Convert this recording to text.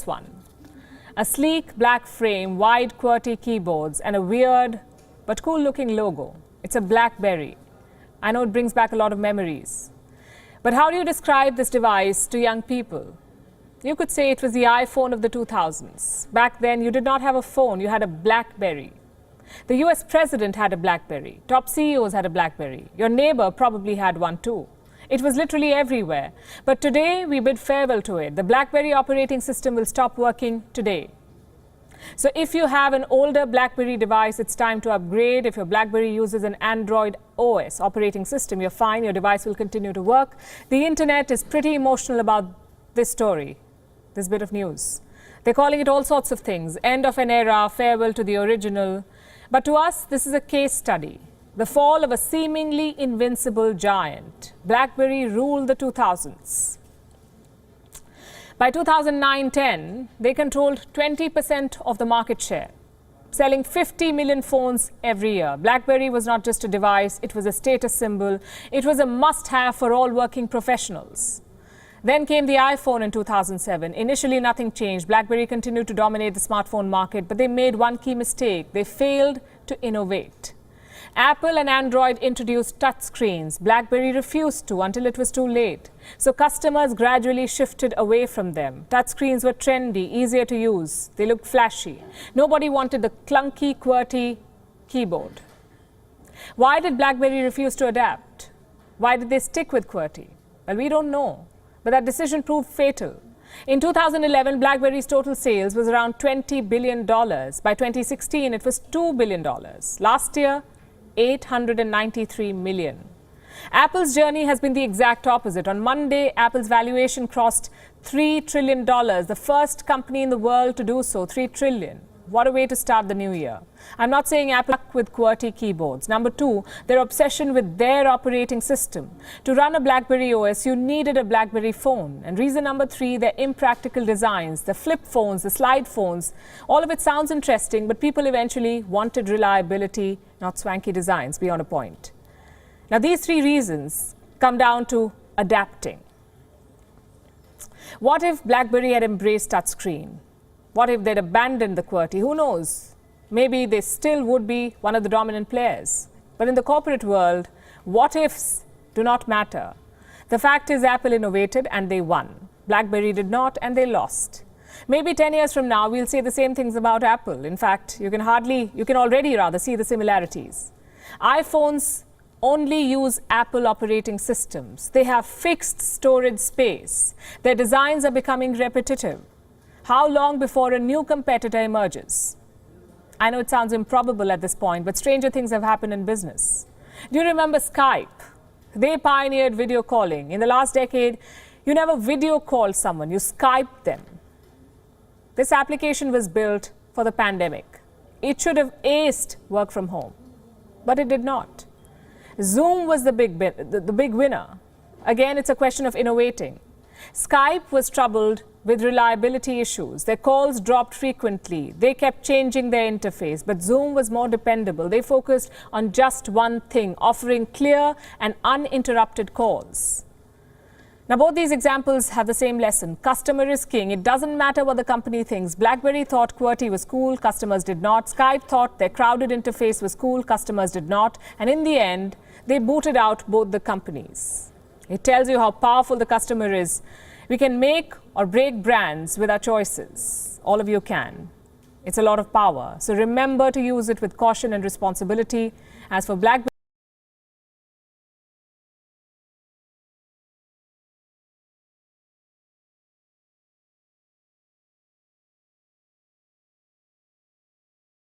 gets one. A sleek black frame, wide QWERTY keyboards, and a weird but cool-looking logo. It's a Blackberry. I know it brings back a lot of memories. But how do you describe this device to young people? You could say it was the iPhone of the 2000s. Back then, you did not have a phone, you had a Blackberry. The US president had a Blackberry. Top CEOs had a Blackberry. Your neighbor probably had one too. It was literally everywhere. But today, we bid farewell to it. The Blackberry operating system will stop working today. So if you have an older Blackberry device, it's time to upgrade. If your Blackberry uses an Android OS operating system, you're fine. Your device will continue to work. The internet is pretty emotional about this story, this bit of news. They're calling it all sorts of things. End of an era, farewell to the original. But to us, this is a case study. The fall of a seemingly invincible giant. Blackberry ruled the 2000s. By 2009-10, they controlled 20% of the market share, selling 50 million phones every year. Blackberry was not just a device, it was a status symbol. It was a must-have for all working professionals. Then came the iPhone in 2007. Initially, nothing changed. Blackberry continued to dominate the smartphone market, but they made one key mistake. They failed to innovate. Apple and Android introduced touchscreens. Blackberry refused to until it was too late. So customers gradually shifted away from them. Touchscreens were trendy, easier to use. They looked flashy. Nobody wanted the clunky QWERTY keyboard. Why did Blackberry refuse to adapt? Why did they stick with QWERTY? Well, we don't know. But that decision proved fatal. In 2011, Blackberry's total sales was around $20 billion. By 2016, it was $2 billion. Last year, $893 million. Apple's journey has been the exact opposite. On Monday, Apple's valuation crossed $3 trillion, the first company in the world to do so, $3 trillion. What a way to start the new year. I'm not saying Apple with QWERTY keyboards. Number two, their obsession with their operating system. To run a Blackberry OS, you needed a Blackberry phone. And reason number three, their impractical designs, the flip phones, the slide phones. All of it sounds interesting, but people eventually wanted reliability, not swanky designs, beyond a point. Now, these three reasons come down to adapting. What if Blackberry had embraced touchscreen? What if they'd abandoned the QWERTY? Who knows? Maybe they still would be one of the dominant players. But in the corporate world, what ifs do not matter. The fact is Apple innovated and they won. Blackberry did not and they lost. Maybe 10 years from now, we'll say the same things about Apple. In fact, you can already see the similarities. iPhones only use Apple operating systems. They have fixed storage space. Their designs are becoming repetitive. How long before a new competitor emerges? I know it sounds improbable at this point, but stranger things have happened in business. Do you remember Skype? They pioneered video calling. In the last decade, you never video called someone, you Skyped them. This application was built for the pandemic. It should have aced work from home, but it did not. Zoom was the big winner. Again, it's a question of innovating. Skype was troubled with reliability issues. Their calls dropped frequently. They kept changing their interface, but Zoom was more dependable. They focused on just one thing, offering clear and uninterrupted calls. Now, both these examples have the same lesson. Customer is king. It doesn't matter what the company thinks. Blackberry thought QWERTY was cool. Customers did not. Skype thought their crowded interface was cool. Customers did not. And in the end, they booted out both the companies. It tells you how powerful the customer is. We can make or break brands with our choices. All of you can. It's a lot of power. So remember to use it with caution and responsibility. As for Blackberry,